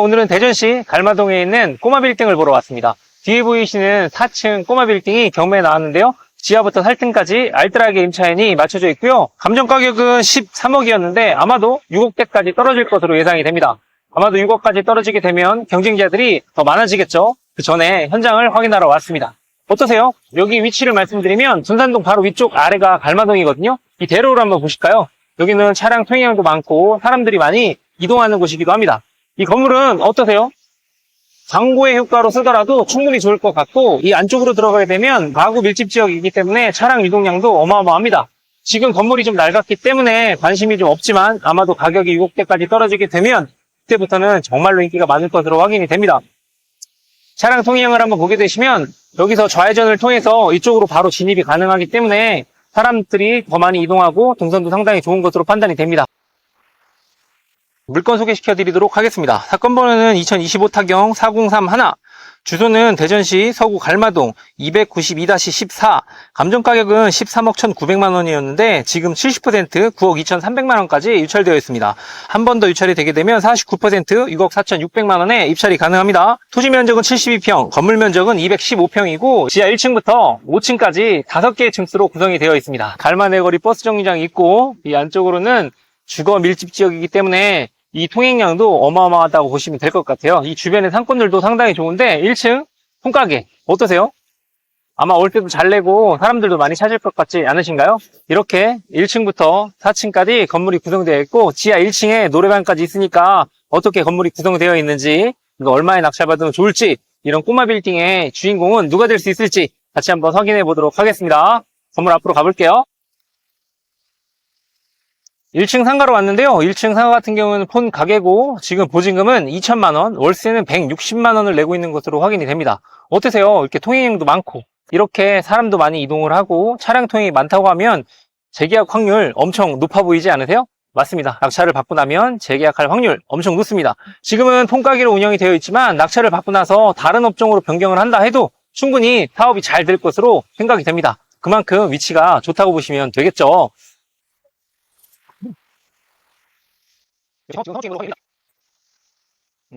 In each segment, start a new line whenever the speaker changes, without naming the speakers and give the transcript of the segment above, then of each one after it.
오늘은 대전시 갈마동에 있는 꼬마 빌딩을 보러 왔습니다. 뒤에 보이시는 4층 꼬마 빌딩이 경매에 나왔는데요. 지하부터 살등까지 알뜰하게 임차인이 맞춰져 있고요. 감정 가격은 13억이었는데 아마도 6억대까지 떨어질 것으로 예상이 됩니다. 아마도 6억까지 떨어지게 되면 경쟁자들이 더 많아지겠죠. 그 전에 현장을 확인하러 왔습니다. 어떠세요? 여기 위치를 말씀드리면 둔산동 바로 위쪽 아래가 갈마동이거든요. 이 대로를 한번 보실까요? 여기는 차량 통행량도 많고 사람들이 많이 이동하는 곳이기도 합니다. 이 건물은 어떠세요? 광고의 효과로 쓰더라도 충분히 좋을 것 같고, 이 안쪽으로 들어가게 되면 가구 밀집 지역이기 때문에 차량 이동량도 어마어마합니다. 지금 건물이 좀 낡았기 때문에 관심이 좀 없지만 아마도 가격이 6억대까지 떨어지게 되면 그때부터는 정말로 인기가 많을 것으로 확인이 됩니다. 차량 통행량을 한번 보게 되시면 여기서 좌회전을 통해서 이쪽으로 바로 진입이 가능하기 때문에 사람들이 더 많이 이동하고 동선도 상당히 좋은 것으로 판단이 됩니다. 물건 소개시켜 드리도록 하겠습니다. 사건 번호는 2025 타경 4031, 주소는 대전시 서구 갈마동 292-14, 감정 가격은 13억 1,900만 원이었는데 지금 70% 9억 2,300만 원까지 유찰되어 있습니다. 한 번 더 유찰이 되게 되면 49% 6억 4,600만 원에 입찰이 가능합니다. 토지 면적은 72평, 건물 면적은 215평이고 지하 1층부터 5층까지 5개의 층수로 구성이 되어 있습니다. 갈마내거리 버스 정류장이 있고 이 안쪽으로는 주거 밀집 지역이기 때문에 이 통행량도 어마어마하다고 보시면 될 것 같아요. 이 주변의 상권들도 상당히 좋은데 1층 홈가게 어떠세요? 아마 올 때도 잘 내고 사람들도 많이 찾을 것 같지 않으신가요? 이렇게 1층부터 4층까지 건물이 구성되어 있고 지하 1층에 노래방까지 있으니까 어떻게 건물이 구성되어 있는지, 이거 얼마에 낙찰받으면 좋을지, 이런 꼬마 빌딩의 주인공은 누가 될 수 있을지 같이 한번 확인해 보도록 하겠습니다. 건물 앞으로 가볼게요. 1층 상가로 왔는데요. 1층 상가 같은 경우는 폰 가게고 지금 보증금은 2천만 원, 월세는 160만 원을 내고 있는 것으로 확인이 됩니다. 어떠세요? 이렇게 통행량도 많고 이렇게 사람도 많이 이동을 하고 차량 통행이 많다고 하면 재계약 확률 엄청 높아 보이지 않으세요? 맞습니다. 낙찰을 받고 나면 재계약할 확률 엄청 높습니다. 지금은 폰가게로 운영이 되어 있지만 낙찰을 받고 나서 다른 업종으로 변경을 한다 해도 충분히 사업이 잘 될 것으로 생각이 됩니다. 그만큼 위치가 좋다고 보시면 되겠죠.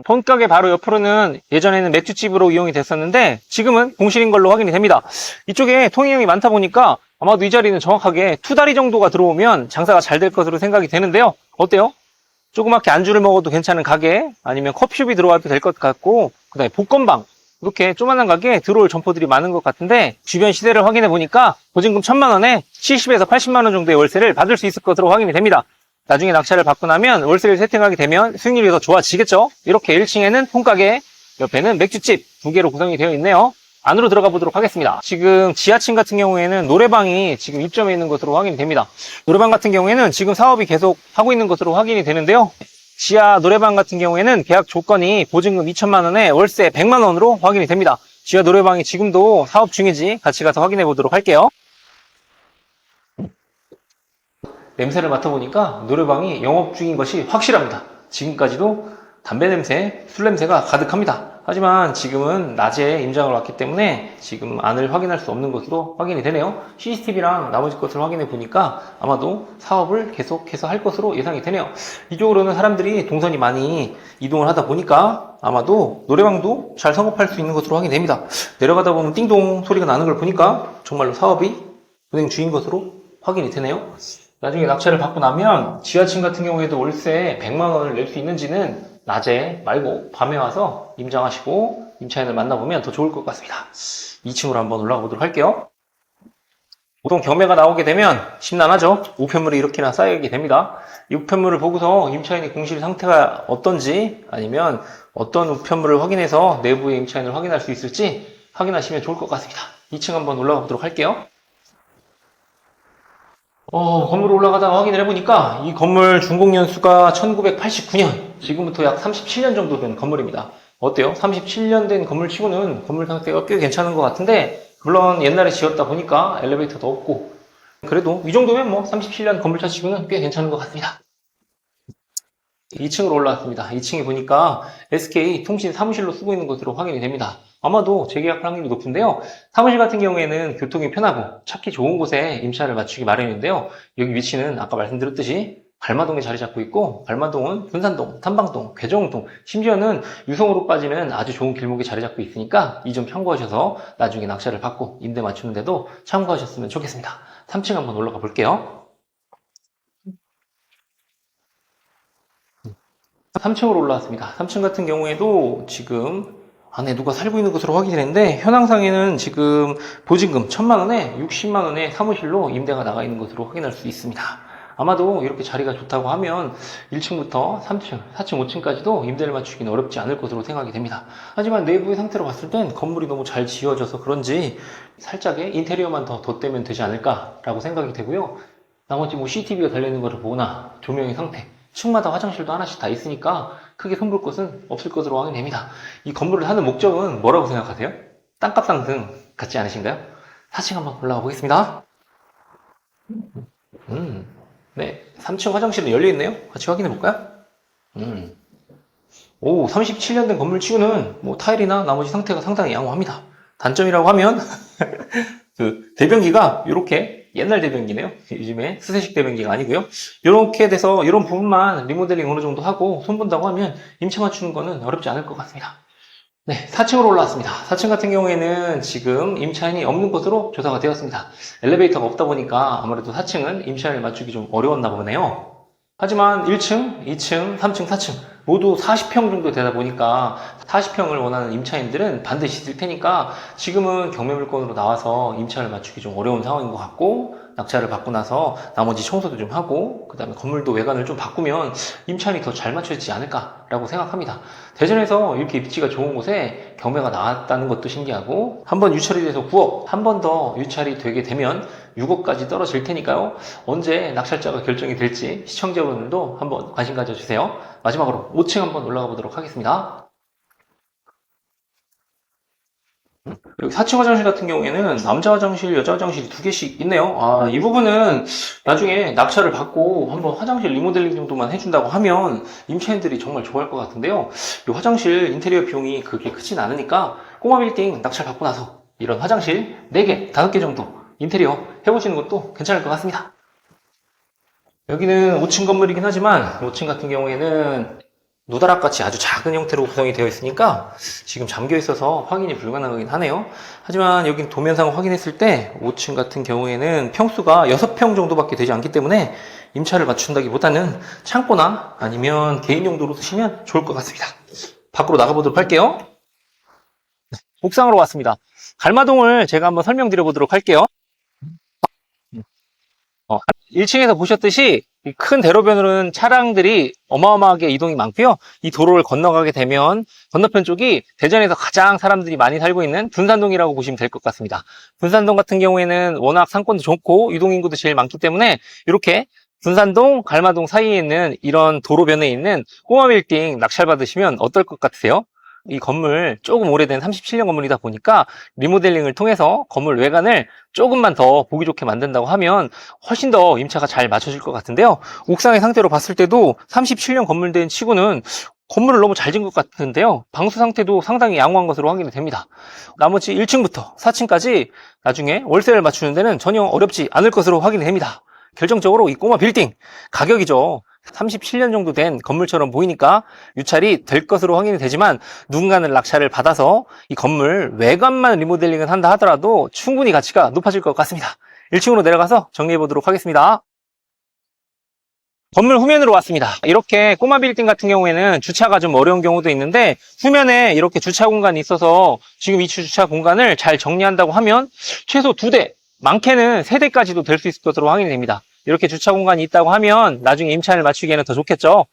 폰가게 바로 옆으로는 예전에는 맥주집으로 이용이 됐었는데 지금은 공실인 걸로 확인이 됩니다. 이쪽에 통행량이 많다 보니까 아마도 이 자리는 정확하게 2다리 정도가 들어오면 장사가 잘 될 것으로 생각이 되는데요. 어때요? 조그맣게 안주를 먹어도 괜찮은 가게, 아니면 커피숍이 들어와도 될 것 같고, 그 다음에 복권방, 이렇게 조그만한 가게에 들어올 점포들이 많은 것 같은데 주변 시세를 확인해 보니까 보증금 1,000만 원에 70에서 80만 원 정도의 월세를 받을 수 있을 것으로 확인이 됩니다. 나중에 낙찰을 받고 나면 월세를 세팅하게 되면 수익률이 더 좋아지겠죠. 이렇게 1층에는 폰가게, 옆에는 맥주집 2개로 구성이 되어 있네요. 안으로 들어가 보도록 하겠습니다. 지금 지하층 같은 경우에는 노래방이 지금 입점해 있는 것으로 확인이 됩니다. 노래방 같은 경우에는 지금 사업이 계속 하고 있는 것으로 확인이 되는데요. 지하 노래방 같은 경우에는 계약 조건이 보증금 2천만 원에 월세 100만 원으로 확인이 됩니다. 지하 노래방이 지금도 사업 중인지 같이 가서 확인해 보도록 할게요. 냄새를 맡아보니까 노래방이 영업 중인 것이 확실합니다. 지금까지도 담배 냄새, 술 냄새가 가득합니다. 하지만 지금은 낮에 임장을 왔기 때문에 지금 안을 확인할 수 없는 것으로 확인이 되네요. CCTV랑 나머지 것을 확인해 보니까 아마도 사업을 계속해서 할 것으로 예상이 되네요. 이쪽으로는 사람들이 동선이 많이 이동을 하다 보니까 아마도 노래방도 잘 성업할 수 있는 것으로 확인이 됩니다. 내려가다 보면 띵동 소리가 나는 걸 보니까 정말로 사업이 운행 중인 것으로 확인이 되네요. 나중에 낙찰을 받고 나면 지하층 같은 경우에도 월세 100만 원을 낼 수 있는지는 낮에 말고 밤에 와서 임장하시고 임차인을 만나보면 더 좋을 것 같습니다. 2층으로 한번 올라가 보도록 할게요. 보통 경매가 나오게 되면 심란하죠. 우편물이 이렇게나 쌓이게 됩니다. 이 우편물을 보고서 임차인의 공실 상태가 어떤지, 아니면 어떤 우편물을 확인해서 내부의 임차인을 확인할 수 있을지 확인하시면 좋을 것 같습니다. 2층 한번 올라가 보도록 할게요. 건물 올라가다가 확인을 해보니까 이 건물 준공연수가 1989년, 지금부터 약 37년 정도 된 건물입니다. 어때요? 37년 된 건물 치고는 건물 상태가 꽤 괜찮은 것 같은데, 물론 옛날에 지었다 보니까 엘리베이터도 없고, 그래도 이 정도면 뭐 37년 건물차 치고는 꽤 괜찮은 것 같습니다. 2층으로 올라왔습니다. 2층에 보니까 SK 통신 사무실로 쓰고 있는 것으로 확인이 됩니다. 아마도 재계약 확률이 높은데요. 사무실 같은 경우에는 교통이 편하고 찾기 좋은 곳에 임차를 맞추기 마련인데요. 여기 위치는 아까 말씀드렸듯이 갈마동에 자리 잡고 있고, 갈마동은 분산동, 탐방동, 괴정동, 심지어는 유성으로 빠지는 아주 좋은 길목에 자리 잡고 있으니까 이 점 참고하셔서 나중에 낙찰을 받고 임대 맞추는데도 참고하셨으면 좋겠습니다. 3층 한번 올라가 볼게요. 3층으로 올라왔습니다. 3층 같은 경우에도 지금 안에 누가 살고 있는 것으로 확인이 됐는데, 현황상에는 지금 보증금 1,000만원에 60만원의 사무실로 임대가 나가 있는 것으로 확인할 수 있습니다. 아마도 이렇게 자리가 좋다고 하면 1층부터 3층, 4층, 5층까지도 임대를 맞추기는 어렵지 않을 것으로 생각이 됩니다. 하지만 내부의 상태로 봤을 땐 건물이 너무 잘 지어져서 그런지 살짝의 인테리어만 더 덧대면 되지 않을까라고 생각이 되고요. 나머지 뭐 CCTV가 달려있는 것을 보거나 조명의 상태, 층마다 화장실도 하나씩 다 있으니까 크게 손볼 것은 없을 것으로 확인됩니다. 이 건물을 하는 목적은 뭐라고 생각하세요? 땅값 상승 같지 않으신가요? 4층 한번 올라가 보겠습니다. 네, 3층 화장실은 열려있네요. 같이 확인해 볼까요? 오, 37년 된 건물 치고는 뭐 타일이나 나머지 상태가 상당히 양호합니다. 단점이라고 하면 그 대변기가 이렇게 옛날 대변기네요. 요즘에 스세식 대변기가 아니고요. 이렇게 돼서 이런 부분만 리모델링 어느 정도 하고 손본다고 하면 임차 맞추는 거는 어렵지 않을 것 같습니다. 네, 4층으로 올라왔습니다. 4층 같은 경우에는 지금 임차인이 없는 것으로 조사가 되었습니다. 엘리베이터가 없다 보니까 아무래도 4층은 임차인을 맞추기 좀 어려웠나 보네요. 하지만 1층, 2층, 3층, 4층 모두 40평 정도 되다 보니까 40평을 원하는 임차인들은 반드시 있을 테니까 지금은 경매물건으로 나와서 임차를 맞추기 좀 어려운 상황인 것 같고, 낙찰을 받고 나서 나머지 청소도 좀 하고 그 다음에 건물도 외관을 좀 바꾸면 임차인이 더 잘 맞춰지지 않을까라고 생각합니다. 대전에서 이렇게 입지가 좋은 곳에 경매가 나왔다는 것도 신기하고, 한번 유찰이 돼서 9억, 한 번 더 유찰이 되게 되면 6억까지 떨어질 테니까요. 언제 낙찰자가 결정이 될지 시청자분들도 한번 관심 가져주세요. 마지막으로 5층 한번 올라가 보도록 하겠습니다. 여기 4층 화장실 같은 경우에는 남자 화장실, 여자 화장실이 2개씩 있네요. 이 부분은 나중에 낙찰을 받고 한번 화장실 리모델링 정도만 해준다고 하면 임차인들이 정말 좋아할 것 같은데요. 이 화장실 인테리어 비용이 그렇게 크진 않으니까 꼬마 빌딩 낙찰 받고 나서 이런 화장실 4개, 5개 정도 인테리어 해보시는 것도 괜찮을 것 같습니다. 여기는 5층 건물이긴 하지만 5층 같은 경우에는 노다락같이 아주 작은 형태로 구성이 되어 있으니까 지금 잠겨 있어서 확인이 불가능하긴 하네요. 하지만 여기 도면상 확인했을 때 5층 같은 경우에는 평수가 6평 정도밖에 되지 않기 때문에 임차를 맞춘다기보다는 창고나 아니면 개인 용도로 쓰시면 좋을 것 같습니다. 밖으로 나가보도록 할게요. 옥상으로 왔습니다. 갈마동을 제가 한번 설명드려 보도록 할게요. 1층에서 보셨듯이 이 큰 대로변으로는 차량들이 어마어마하게 이동이 많고요. 이 도로를 건너가게 되면 건너편 쪽이 대전에서 가장 사람들이 많이 살고 있는 분산동이라고 보시면 될 것 같습니다. 분산동 같은 경우에는 워낙 상권도 좋고 유동인구도 제일 많기 때문에 이렇게 분산동, 갈마동 사이에 있는 이런 도로변에 있는 꼬마 빌딩 낙찰 받으시면 어떨 것 같으세요? 이 건물 조금 오래된 37년 건물이다 보니까 리모델링을 통해서 건물 외관을 조금만 더 보기 좋게 만든다고 하면 훨씬 더 임차가 잘 맞춰질 것 같은데요. 옥상의 상태로 봤을 때도 37년 건물된 치고는 건물을 너무 잘 지은 것 같은데요. 방수 상태도 상당히 양호한 것으로 확인이 됩니다. 나머지 1층부터 4층까지 나중에 월세를 맞추는 데는 전혀 어렵지 않을 것으로 확인이 됩니다. 결정적으로 이 꼬마 빌딩 가격이죠. 37년 정도 된 건물처럼 보이니까 유찰이 될 것으로 확인이 되지만 누군가는 낙찰을 받아서 이 건물 외관만 리모델링을 한다 하더라도 충분히 가치가 높아질 것 같습니다. 1층으로 내려가서 정리해 보도록 하겠습니다. 건물 후면으로 왔습니다. 이렇게 꼬마 빌딩 같은 경우에는 주차가 좀 어려운 경우도 있는데 후면에 이렇게 주차 공간이 있어서 지금 이 주차 공간을 잘 정리한다고 하면 최소 2대, 많게는 3대까지도 될 수 있을 것으로 확인이 됩니다. 이렇게 주차 공간이 있다고 하면 나중에 임차인을 맞추기에는 더 좋겠죠.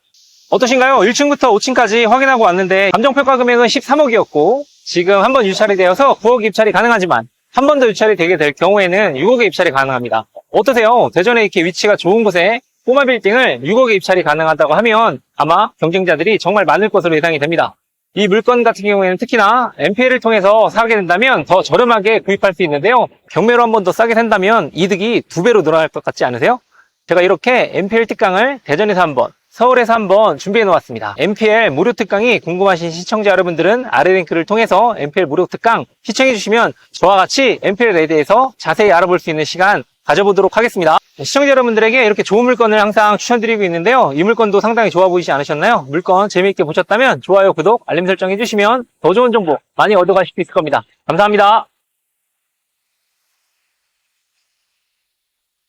어떠신가요? 1층부터 5층까지 확인하고 왔는데 감정평가 금액은 13억이었고 지금 한 번 유찰이 되어서 9억 입찰이 가능하지만 한 번 더 유찰이 되게 될 경우에는 6억의 입찰이 가능합니다. 어떠세요? 대전에 이렇게 위치가 좋은 곳에 꼬마 빌딩을 6억의 입찰이 가능하다고 하면 아마 경쟁자들이 정말 많을 것으로 예상이 됩니다. 이 물건 같은 경우에는 특히나 MPL을 통해서 사게 된다면 더 저렴하게 구입할 수 있는데요. 경매로 한 번 더 싸게 산다면 이득이 2배로 늘어날 것 같지 않으세요? 제가 이렇게 MPL 특강을 대전에서 한번, 서울에서 한번 준비해 놓았습니다. MPL 무료 특강이 궁금하신 시청자 여러분들은 아래 링크를 통해서 MPL 무료 특강 시청해 주시면 저와 같이 MPL에 대해서 자세히 알아볼 수 있는 시간 가져보도록 하겠습니다. 시청자 여러분들에게 이렇게 좋은 물건을 항상 추천드리고 있는데요. 이 물건도 상당히 좋아 보이지 않으셨나요? 물건 재미있게 보셨다면 좋아요, 구독, 알림 설정 해주시면 더 좋은 정보 많이 얻어가실 수 있을 겁니다. 감사합니다.